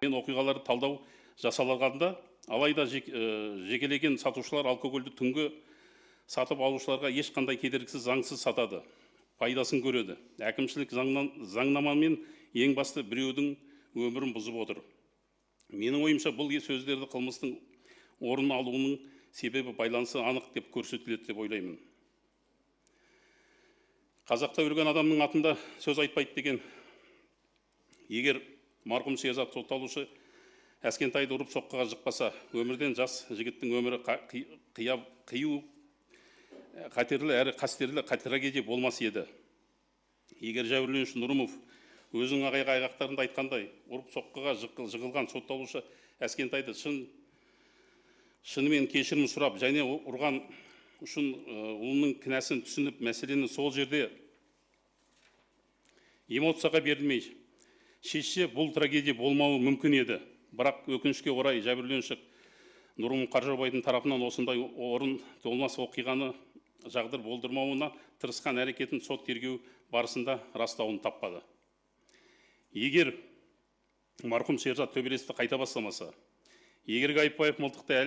мен оқиғаларды талдау жасалғанда, алайда жекелеген сатушылар алкогольді түнгі сатып алушыларға ешқандай кедергісіз заңсыз сатады, пайдасын көреді. Әкімшілік заңнамамен ең басты біреудің өмірін бұзып отыр. Менің ойымша бұл сөздерді қылмыстың орын алуының себебі байланысы анық деп көрсетіледі деп ойлаймын. Қазақта өлген адамның атында сөз айтпайды деген. Егер марқұм Шерзат сотталушы әскентайды ұрып соққыға жықпаса, өмірден жас жігіттің өмірі қию қатерлі әрі қастерлі трагедия болмас еді. Егер жәбірленуші Нұрымов өзінің айғақтарында айтқандай, ұрып соққыға жығылған сотталушы әскентайды шынымен кешірім сұрап, және ұрған үшін оның кінәсін түсініп, мәселені сол жерде эмоцияға берілмей шешсе, бұл трагедия болмауы мүмкін еді. Бірақ өкінішке орай жәбірленуші Нұрымов Қаржаубайдың тарапынан осындай орын толмас оқиғаны жағдыр болдырмауына тырысқан әрекетін сот тергеу барысында растауын таппады. Егер марқұм Шерзат төбелесті қайта бастамаса, егер Ғайыпбаев мылтықты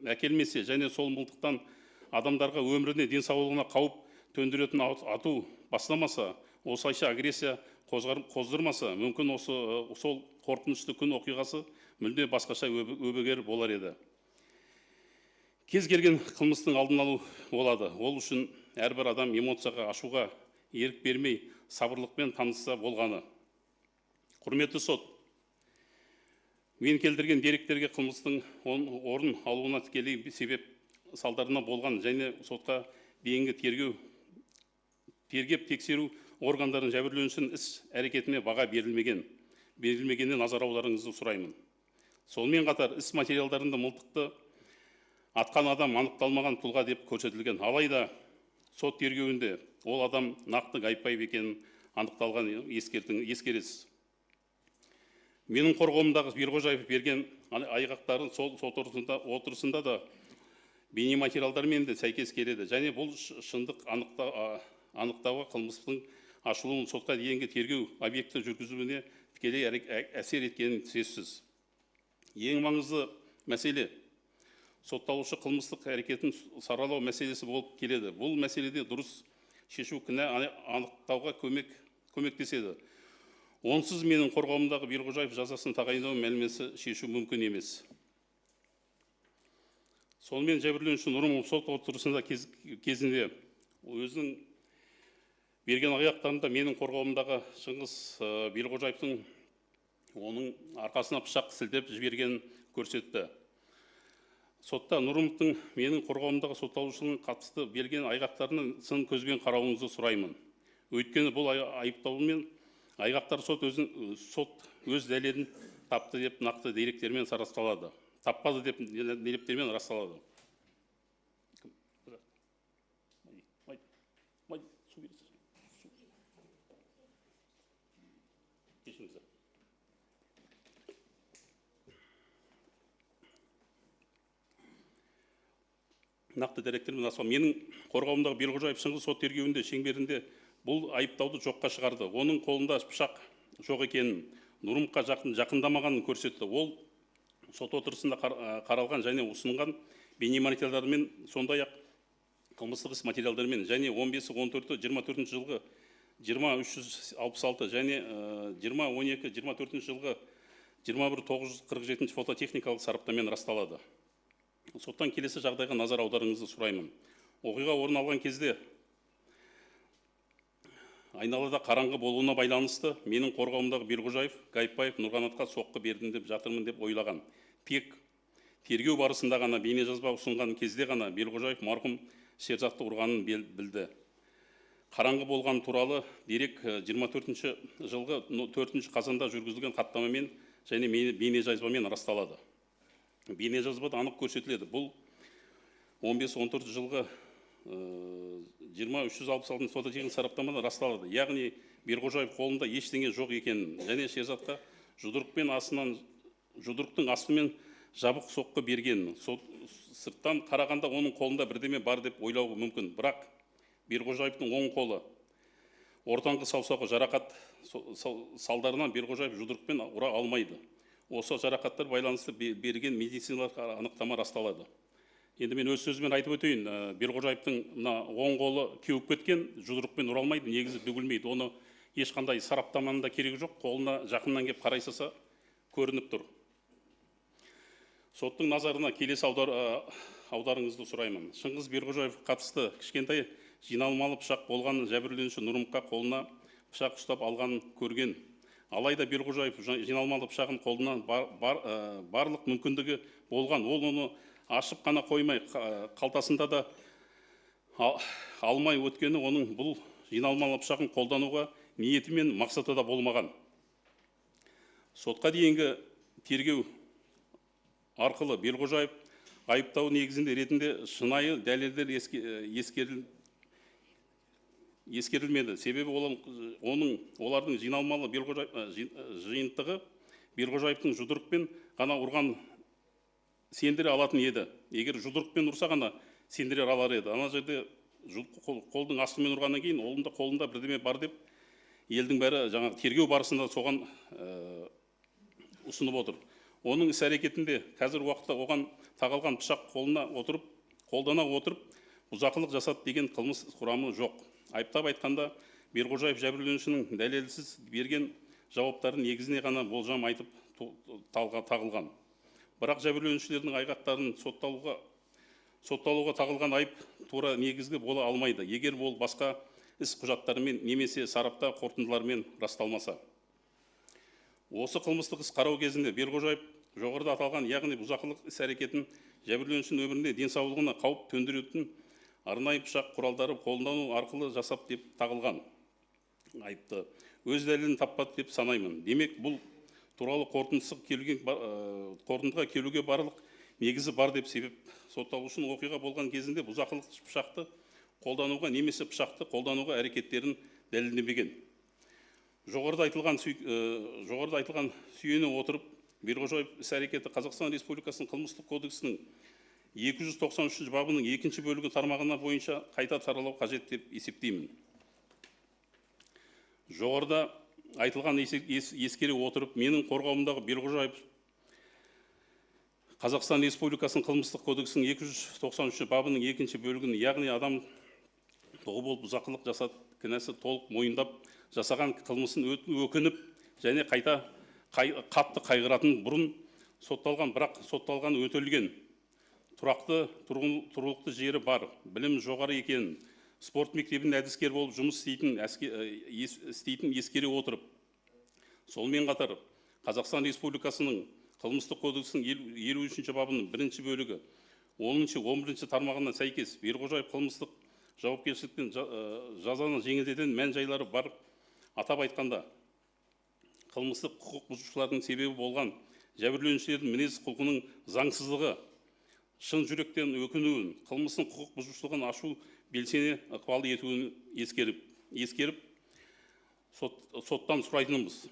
әкелмесе және сол мылтықтан адамдарға өміріне, денсаулығына қауіп төндіретін ату бастамаса, осылайша агрессия қоздырмаса, мүмкін сол қорқынышты күн оқиғасы мүлде басқаша өбігер болар еді. Кез келген қылмыстың алдын алу болады. Ол үшін әрбір адам эмоцияға, ашуға ерік бермей, сабырлықпен танысса болғаны. Құрметті сот, мен келтірген деректерге қылмыстың орын алуына тікелей себеп салдарына болған және сотқа дейінгі тергеп тексеру органдарын жәбірленушінің іс әрекетіне баға берілмегеніне назар аударыңызды сұраймын. Сонымен қатар іс материалдарында мылтықты атқан адам анықталмаған тұлға деп көрсетілген. Алайда сот тергеуінде ол адам нақты Ғайыпбаев екенін анықталған ескересіз. Менің қорғауымдағы Берғожаев берген айғақтарын сот отырысында да бейнематериалдармен де сәйкес келеді. Және бұл шындық анықтауға қылмыстың ашылуын сотқа дейінгі тергеу объекті жүргізуіне тікелей әсер еткенін сөзсіз. Ең маңызды мәселе сотталушы қылмыстық әрекетін саралау мәселесі болып келеді. Бұл мәселеде дұрыс шешу кінә анықтауға көмектеседі. Онсыз менің қорғауымдағы Берғожаев жазасын тағайындау мәлімесі шешу мүмкін емес. Сонымен жәбірленуші Нұрымов сот отырысында кезінде өзінің берген аяқтарында менің қорғауымдағы Шыңғыс Берғожаевтың оның арқасына пышақ сілтеп жібергенін көрсетті. Сотта Нұрымовтың менің қорғауымдағы сотталушының қатысты берген айғақтарының сын көзбен қарауыңызды сұраймын. Өйткені бұл айыптаумен айғақтар сот өз дәлелін тапты деп нақты деректермен расталады. Таппады деп деректермен расталады. Нақты деректермен расталады. Менің қорғауымдағы Берғожаев Шыңғыс сот тергеуінде шеңберінде бұл айыптауды жоққа шығарды. Оның қолында пышақ жоқ екенін, Нұрымовқа жақындамағанын көрсетті. Ол сот отырысында қаралған және ұсынған бейнематериалдармен, сондай-ақ қылмыстық іс материалдарымен және 15-14-24 жылғы 20-366 және 20-12-24 жылғы 21-947 фототехникалық сараптамамен расталады. Соттан келесі жағдайға назар аударыңызды сұраймын. Оқиға орын алған кезде айналада қараңғы болуына байланысты менің қорғауымдағы Берғожаев, Ғайыпбаев Нұрғанатқа соққы бердім деп жатырмын деп ойлаған. Тек тергеу барысында ғана бейнежазба ұсынған кезде ғана Берғожаев марқұм Шерзатты ұрғанын білді. Қараңғы болған туралы дерек 24 жылғы 4 қазанда жүргізілген хаттамамен және бейнежазбамен расталады. Бейнежазбада анық көрсетіледі. Бұл 15-14 жылғы 20-366 фототехникалық сараптамада расталады. Яғни Берғожаев қолында ештеңе жоқ екенін және Шерзатқа жұдырықтың астымен жабық соққы берген. Сырттан қарағанда оның қолында бірдеме бар деп ойлауы мүмкін. Бірақ Берғожаевтың оң қолы ортаңғы саусағы жарақат салдарынан Берғожаев жұдырықпен ұра алмайды. Осы жарақаттар байланысты берген медициналық анықтама расталады. Енді мен өз сөзімен айтып өтейін, Берғожаевтың оң қолы кеуіп кеткен, жұдырықпен ұра алмайды, негізі бүгілмейді. Оны ешқандай сараптаманың да керегі жоқ, қолына жақыннан кеп қарайсаса көрініп тұр. Соттың назарына келесі аударыңызды сұраймын. Шыңғыс Берғожаев қатысты кішкентай жиналмалы пышақ болған жәбірленуші Нұрымқа қолына пышақ ұстап алғанын көрген. Алайда Берғожаев жиналмалы пышағын қолынан барлық мүмкіндігі болған. Ол оны ашып қана қоймай, қалтасында да алмай өткені оның бұл жиналмалы пышағын қолдануға ниеті мен мақсаты да болмаған. Сотқа дейінгі тергеу арқылы Берғожаев айыптау негізінде ретінде шынайы дәлелдер ескерілмеді. Себебі олардың жиналмалы жиынтығы Берғожаевтың жұдырықпен ғана ұрған сендіре алатын еді. Егер жұдырықпен ұрса ғана сендіре алар еді. Ана жерде қолдың астымен ұрғаннан кейін, олында қолында бірдеме бар деп, елдің бәрі жаңағы тергеу барысында соған ұсынып отыр. Оның іс әрекетінде қазір уақытта оған тағылған пышақ қолдана отырып, бұзақылық жасады деген қылмыс құрамы жоқ. Айыптап айтқанда, Берғожаев жәбірленушінің дәлелсіз берген жауаптарын негізіне ғана болжам айтып тағылған. Бірақ жәбірленушілердің айғақтарын сотталуға тағылған айып тура негізгі бола алмайды, егер ол басқа іс құжаттарымен немесе сарапта қорытындылармен расталмаса. Осы қылмыстық іс қарау кезінде Берғожаев жоғарыда аталған, яғни бұзақылық іс әрекетін жәбірленушінің өміріне, денсаулығына қауіп төндіретін арнайы пышақ құралдары қолдану арқылы жасап деп тағылған айыпты өз дәлелін таппады деп санаймын. Демек, бұл туралы қорытындыға келуге барлық негізі бар деп себеп. Сотталушының оқиға болған кезінде бұзақылық пышақты қолдануға немесе пышақты қолдануға әрекеттерін дәлелдемеген. Жоғарыда айтылған сүйене отырып, Берғожаев іс әрекеті Қазақстан Республикасының қылмыстық кодексінің 293 бабының 2 бөлігі тармағына бойынша қайта саралау қажет деп есептеймін. Жоғарыда айтылған ескере отырып, менің қорғауымдағы Берғожаев Қазақстан Республикасының қылмыстық кодексінің 293 бабының 2 бөлігін, яғни адам тоғы болып бұзақылық жасады кінәсі толық мойындап жасаған қылмысын өкініп және қатты қайғыратын бұрын сотталған, бірақ сотталған өтелген, тұрақты тұрғылықты жері бар, білім жоғары екенін, спорт мектебінің әдіскер болып жұмыс істейтін ескере отырып, сонымен қатар Қазақстан Республикасының қылмыстық кодексінің 53 бабының 1 бөлігі 10-11 тармағына сәйкес Берғожаев қылмыстық жауапкершіліктен жазаны жеңілдететін мән жайлары бар. Атап айтқанда, қылмыстық құқық бұзушылардың себебі болған жәбірленушілердің мінез құлқының заңсыздығы, шын жүректен өкінуін, қылмыстың құқық бұзушылығын ашу белсене ықпал етуін ескеріп, соттан сұрайтынымыз.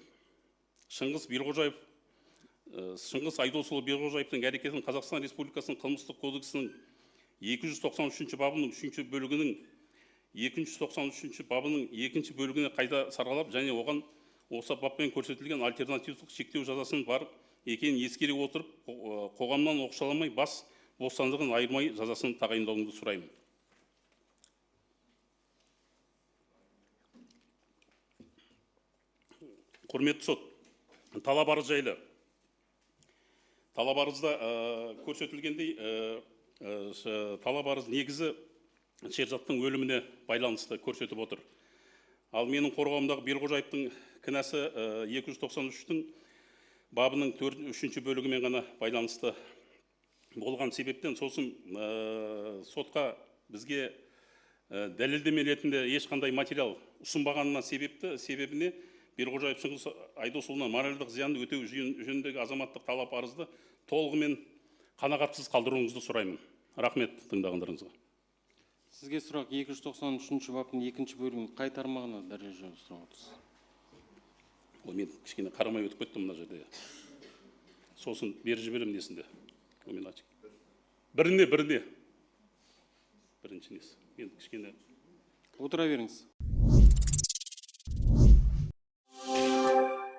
Шыңғыс Айдосұлы Берғожаевтың әрекетін Қазақстан Республикасының қылмыстық кодексінің 293 бабының 3 бөлігінің 293 бабының 2 бөлігіне қайта саралап, және оған осы баппен көрсетілген альтернативтік шектеу жазасын бар екенін ескере отырып, қоғамнан оқшаламай бас бостандығын айырмай жазасын тағайындауыңызды сұраймын. Құрметті сот, талап арыз жайлы. Талап арызда көрсетілгендей, талап арыз негізі Шерзаттың өліміне байланысты көрсетіп отыр. Ал менің қорғауымдағы Берғожаевтың кінәсі 293-тің бабының 3 бөлігімен ғана байланысты болған себептен, сосын сотқа бізге дәлелдеме ретінде ешқандай материал ұсынбағанына себебіне Берғожаев Шыңғыс Айдосұлына моральдық зиянды өтеу жөніндегі азаматтық талап арызды толығымен қанағатсыз қалдыруыңызды сұраймын. Рахмет тыңдағандарыңызға. Сізге сұрақ 293 баптың 2 бөлігінің қай тармағына дәлел сұрап отырсыз? Мен кішкене қарамай өтіп кеттім мына жерде. Сосын беріп жіберем несінде. Бірінде. Бірінші несі. Мен кішкене. Отыра беріңіз.